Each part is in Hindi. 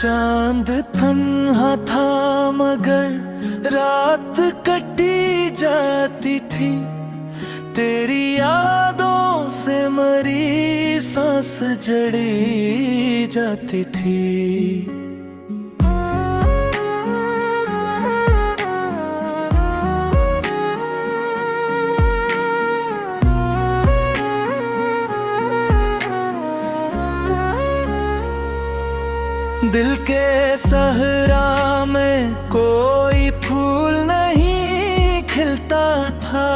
चांद तन्हा था मगर रात कटी जाती थी, तेरी यादों से मरी सांस जड़ी जाती थी। दिल के सहरा में कोई फूल नहीं खिलता था,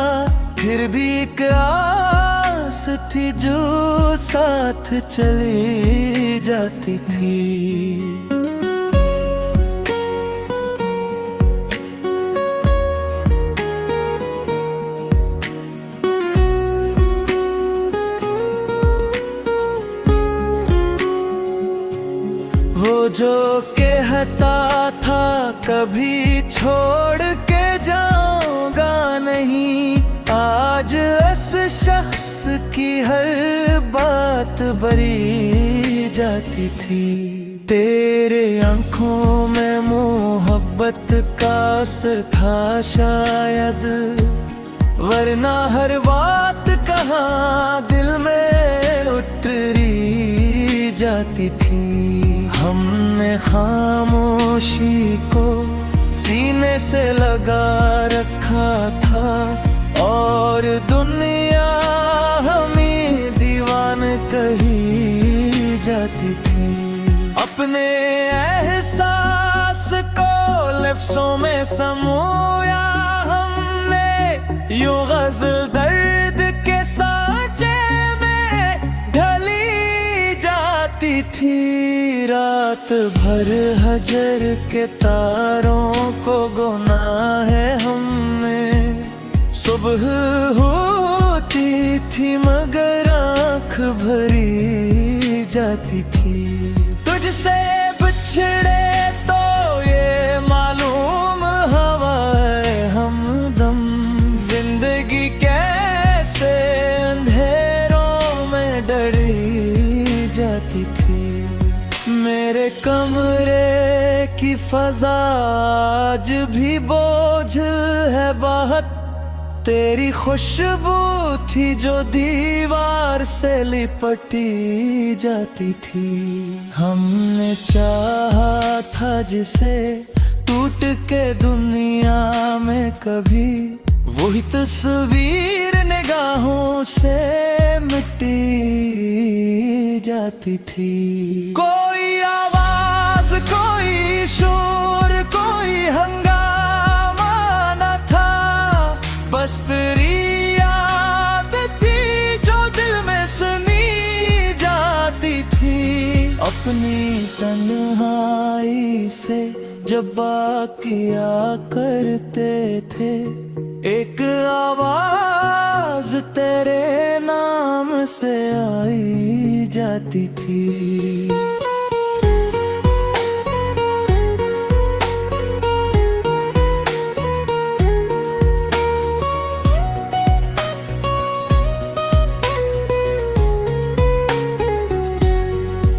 फिर भी एक आस थी जो साथ चली जाती थी। वो जो कहता था कभी छोड़ के जाऊंगा नहीं, आज इस शख्स की हर बात बरी जाती थी। तेरे आंखों में मोहब्बत का असर था शायद, वरना हर बात कहाँ दिल में उतरी जाती थी। हमने खामोशी को सीने से लगा रखा था और दुनिया हमें दीवान कही जाती थी। अपने एहसास को लफ्ज़ों में समोया हमने, यूं गज़ल दर्द के सांचे में ढली जाती थी। रात भर हजर के तारों को गुना है हमने, सुबह होती थी मगर आँख भरी जाती थी। तुझसे बिछड़े तो ये मालूम हवाए हमदम, जिंदगी कैसे अंधेरों में डरी जाती थी। मेरे कमरे की फजा आज भी बोझ है बहुत, तेरी खुशबू थी जो दीवार से लिपटी जाती थी। हमने चाहा था जिसे टूट के दुनिया में कभी, वही तस्वीर निगाहों से मिटी जाती थी। कोई आवाज, कोई शोर, कोई हंगामा न था, बस तेरी याद थी जो दिल में सुनी जाती थी। अपनी तन्हाई से जब बाकिया करते थे, एक आवाज तेरे नाम से आई जाती थी।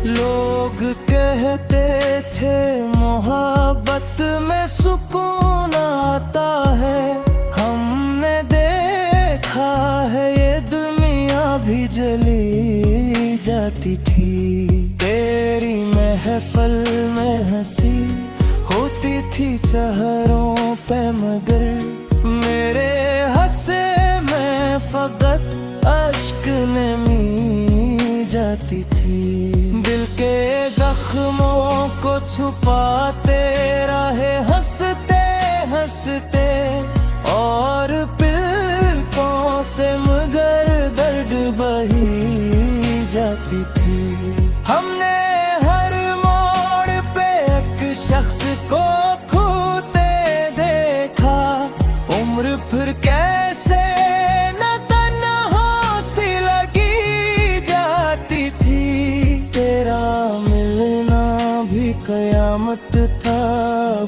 लोग कहते थे मोहब्बत में सुकून आता है, हमने देखा है ये दुनिया भी जली जाती थी। तेरी महफिल में हंसी होती थी चेहरों पे मगर, मेरे हंसे में फकत अश्क नमी जाती थी। दिल के जख्मों को छुपाते रहे हंसते हंसते, और पलकों से मगर दर्द बही जाती थी। हमने हर मोड़ पे एक शख्स को खोते देखा, उम्र फिर कैसे न तन्हा सी लगी जाती थी। तेरा मिलना भी कयामत था,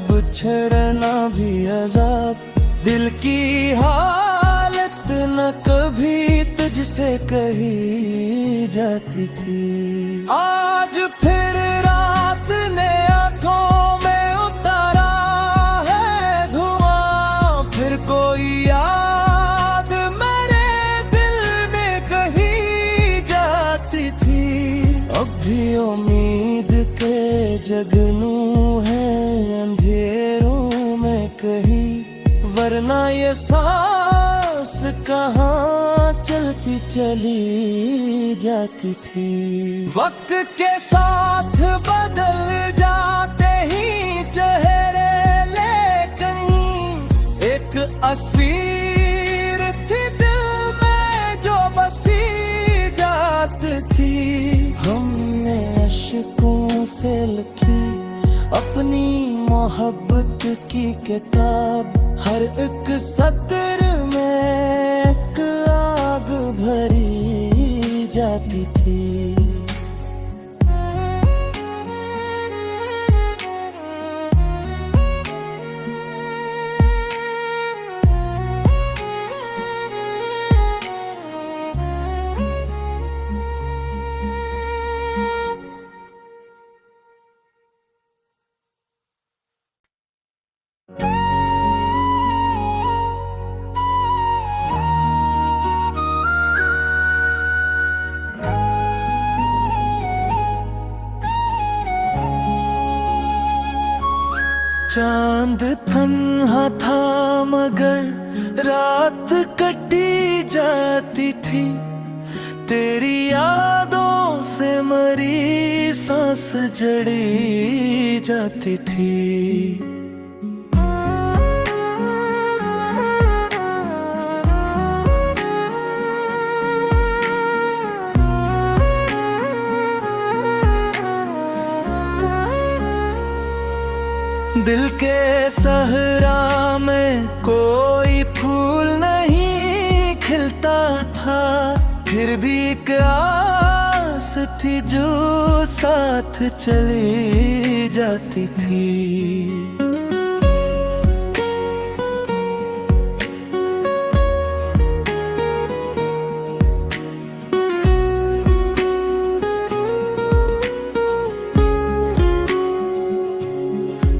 बिछड़ना भी अजाब, दिल की हालत न कभी तुझसे कही जाती थी। आज फिर रात ने जगनू है अंधेरों में कहीं, वरना ये सांस कहाँ चलती चली जाती थी। वक्त के साथ बदल जाते ही चेहरे, लेकिन एक तस्वीर थी दिल में जो बसी जाती थी। हमने अश्कों से लिखी अपनी मोहब्बत की किताब, हर एक सत्र में एक आग भरी जाती थी। चांद तन्हा था मगर रात कटी जाती थी, तेरी यादों से मरी सांस जड़ी जाती थी। दिल के सहरा में कोई फूल नहीं खिलता था, फिर भी एक आस थी जो साथ चली जाती थी।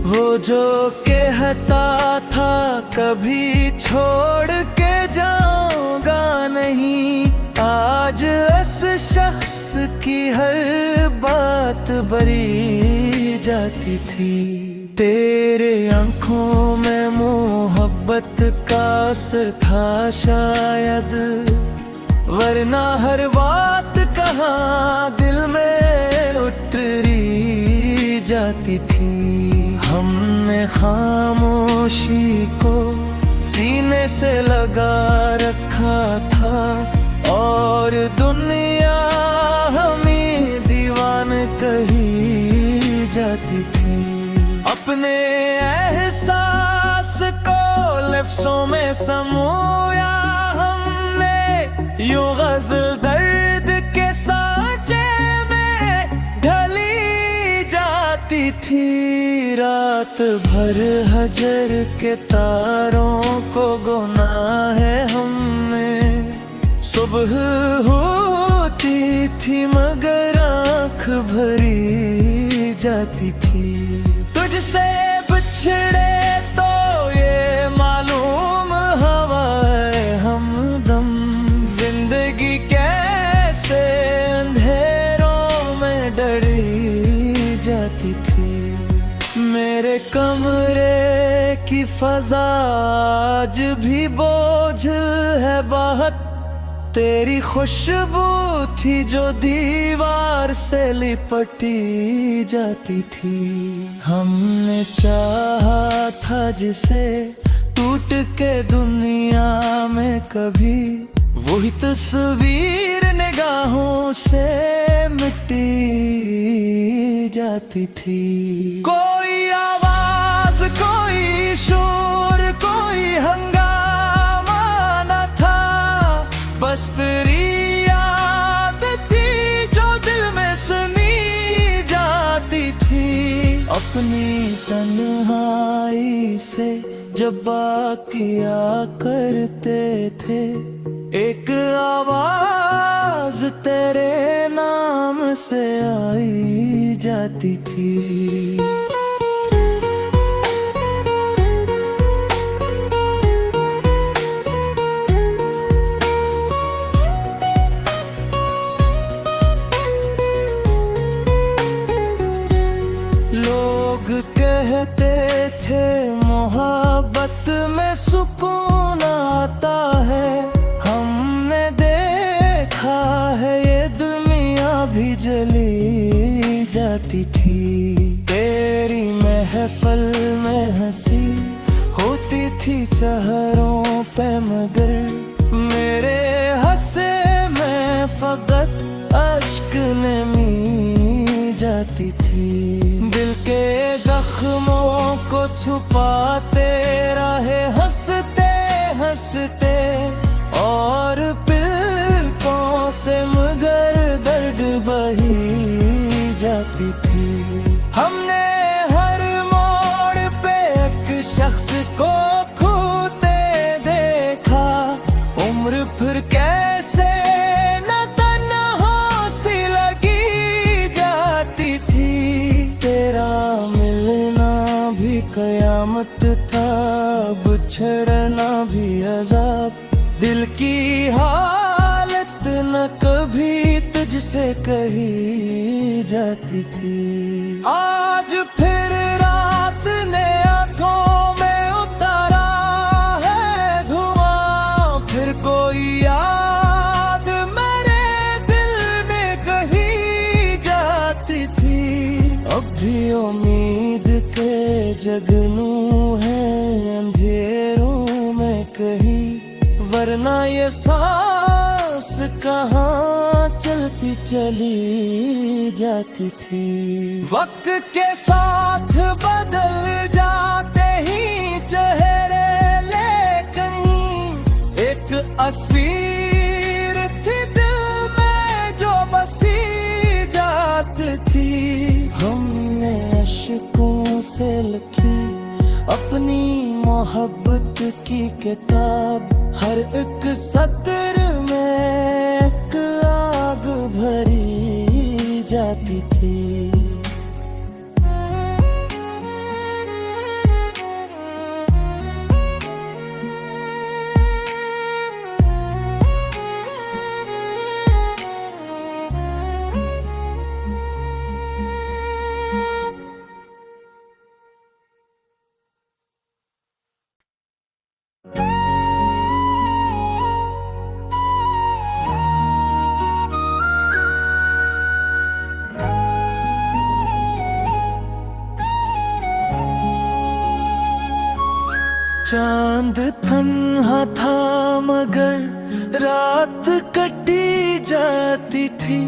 वो जो कहता था कभी छोड़ के जाऊंगा नहीं, आज इस शख्स की हर बात बरी जाती थी। तेरे आंखों में मोहब्बत का असर था शायद, वरना हर बात कहाँ दिल में उतरी जाती थी। हमने खामोशी को सीने से लगा रखा था, और दुनिया हमें दीवान कही जाती थी। अपने एहसास को लफ्ज़ों में समोया हमने, यूं गज़ल दर्द के सांचे में ढली जाती थी। रात भर हजर के तारों को गुना है हमने, सुबह होती थी मगर आँख भरी जाती थी। तुझसे बिछड़े तो ये मालूम हवा है हमदम, जिंदगी कैसे अंधेरों में डरी जाती थी। मेरे कमरे की फजा आज भी बोझ है बहुत, तेरी खुशबू थी जो दीवार से लिपटी जाती थी। हमने चाहा था जिसे टूट के दुनिया में कभी, वही तस्वीर निगाहों से मिटी जाती थी। कोई आवाज, कोई शोर, कोई हंगामा न था, बस तेरी याद थी जो दिल में सुनी जाती थी। अपनी तन्हाई से जब किया करते थे, एक आवाज तेरे नाम से आई जाती थी। लोग कहते थे मोहब्बत में सुकून आता है, हमने देखा है ये दुनिया भी जली जाती थी। तेरी महफिल में हंसी होती थी चेहरों पे, मगर मेरे हंसे में फकत अश्क नमी जाती थी। दिल के जख्मों को छुपाते रहे हंसते हंसते, और पलकों से मगर दर्द बही जाती थी। हमने हर मोड़ पे एक शख्स को खोते देखा, उम्र फिर कैसे न तन्हा सी लगी जाती थी। तेरा मिलना भी कयामत था, बिछड़ना भी अजाब, दिल की हालत न कभी तुझसे कही जाती थी। आज फिर रात ने आंखों में उतारा है धुआं, फिर कोई याद मेरे दिल में कही जाती थी। अब भी उम्मीद के जगनू है अंधेरों में कहीं, वरना ये सांस कहाँ चलती चली जाती थी। वक्त के साथ बदल जाते ही चेहरे, लेकिन एक तस्वीर थी दिल में जो बसी जाती थी। हमने अश्कों से लिखी अपनी मोहब्बत की किताब, हर एक सत्र में एक आग भरी जाती थी। चांद तन्हा था मगर रात कटी जाती थी,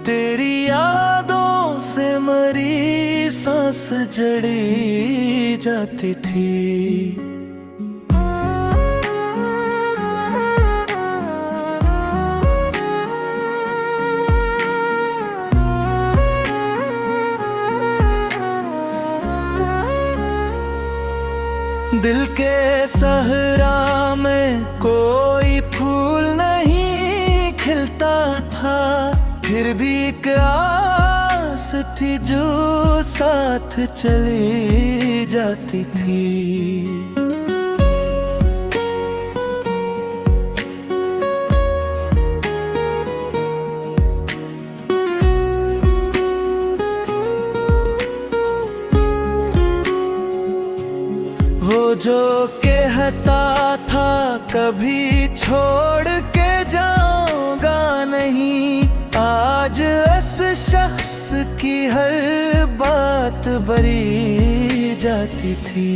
तेरी यादों से मरी सांस जड़ी जाती थी। दिल के सहरा में कोई फूल नहीं खिलता था, फिर भी एक आस थी जो साथ चली जाती थी। वो जो कहता था कभी छोड़ के जाऊंगा नहीं, आज इस शख्स की हर बात बरी जाती थी।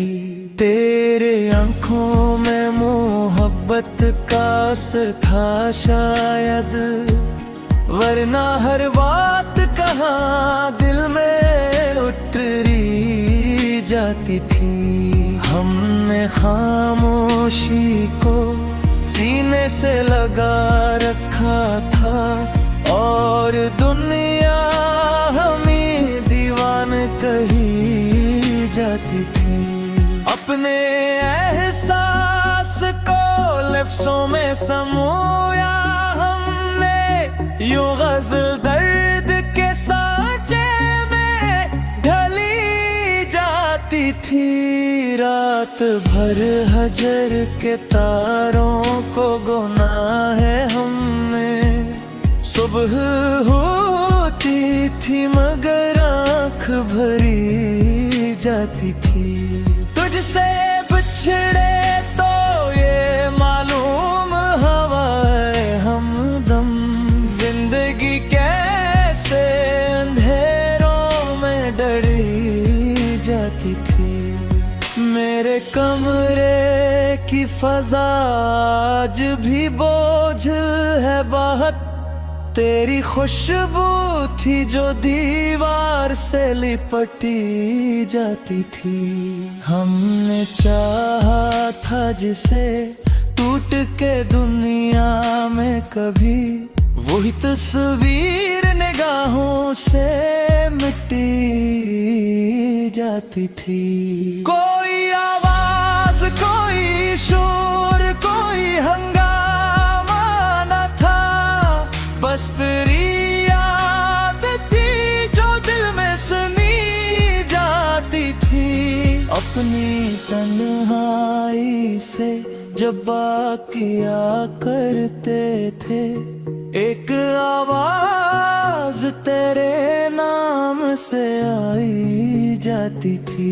तेरे आंखों में मोहब्बत का असर था शायद, वरना हर बात कहाँ दिल में उतरी जाती थी। हमने खामोशी को सीने से लगा रखा था, और दुनिया हमें दीवान कही जाती थी। अपने एहसास को लफ्ज़ों में समोया हमने, यूं गज़ल दर्द के सांचे में ढली जाती थी। रात भर हजर के तारों को गुना है हमने, सुबह होती थी मगर आँख भरी जाती थी। तुझसे बिछड़े तो ये मालूम हवाए हमदम, जिंदगी कैसे अंधेरों में डरी जाती थी। मेरे कमरे की फजा आज भी बोझ है बहुत, तेरी खुशबू थी जो दीवार से लिपटी जाती थी। हमने चाहा था जिसे टूट के दुनिया में कभी, वही तस्वीर निगाहों से मिटी जाती थी। कोई आवाज, कोई शोर, कोई हंगामा न था, बस तेरी याद थी जो दिल में सुनी जाती थी। अपनी तन्हाई से जब किया करते थे, एक आवाज तेरे नाम से आई जाती थी।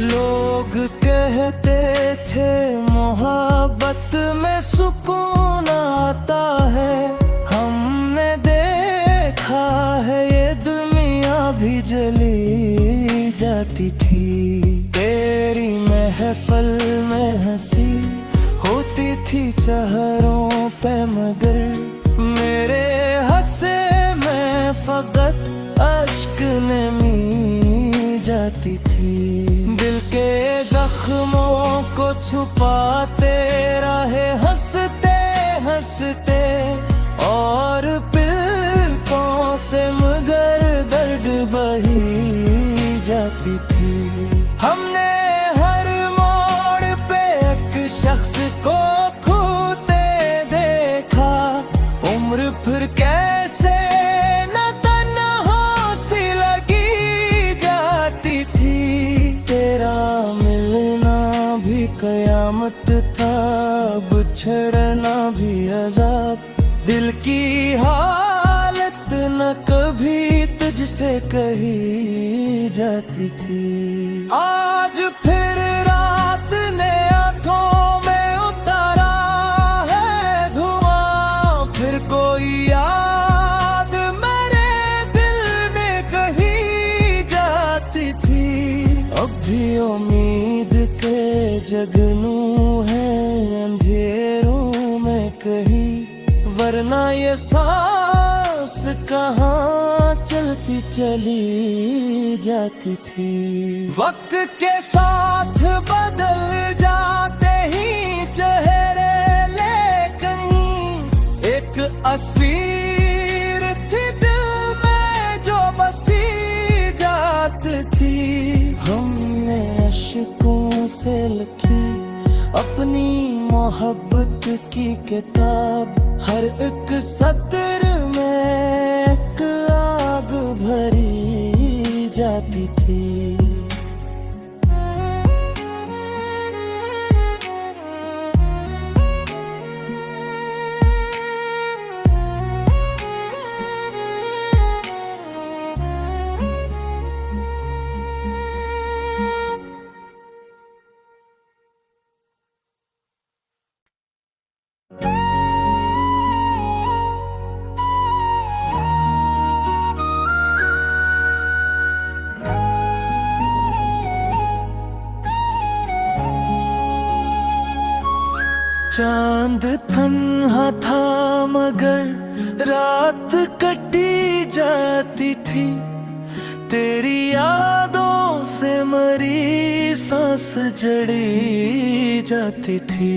लोग कहते थे मोहब्बत में सुकून आता है, हमने देखा है ये दुनिया भी जली जाती थी। तेरी महफिल में हंसी होती थी चेहरों पे, मगर मेरे हंसे में फकत अश्क नमी जाती थी। दिल के जख्मों को छुपाते रहे हंसते हंसते, और पलकों से मगर दर्द बही जाती थी। हमने हर मोड़ पे एक शख्स को खोते देखा, उम्र फिर कैसे न तन्हा सी लगी जाती थी। तेरा मिलना भी कयामत था, बिछड़ना भी अजाब, दिल की हालत न कभी तुझसे कही जाती थी। आज फिर रात ने आंखों में उतारा है धुआं, फिर कोई याद मेरे दिल में कही जाती थी। अब भी उम्मीद के जगनू है अंधेरों में कहीं, वरना ये सांस कहाँ चलती चली जाती थी। वक्त के साथ बदल जाते ही चेहरे ले कहीं, एक तस्वीर थी दिल में जो बसी जाती थी। हमने अश्कों से लिखी अपनी मोहब्बत की किताब, हर एक सत्र में एक आग भरी जाती थी। चांद तन्हा था मगर रात कटी जाती थी, तेरी यादों से मरी सांस जड़ी जाती थी।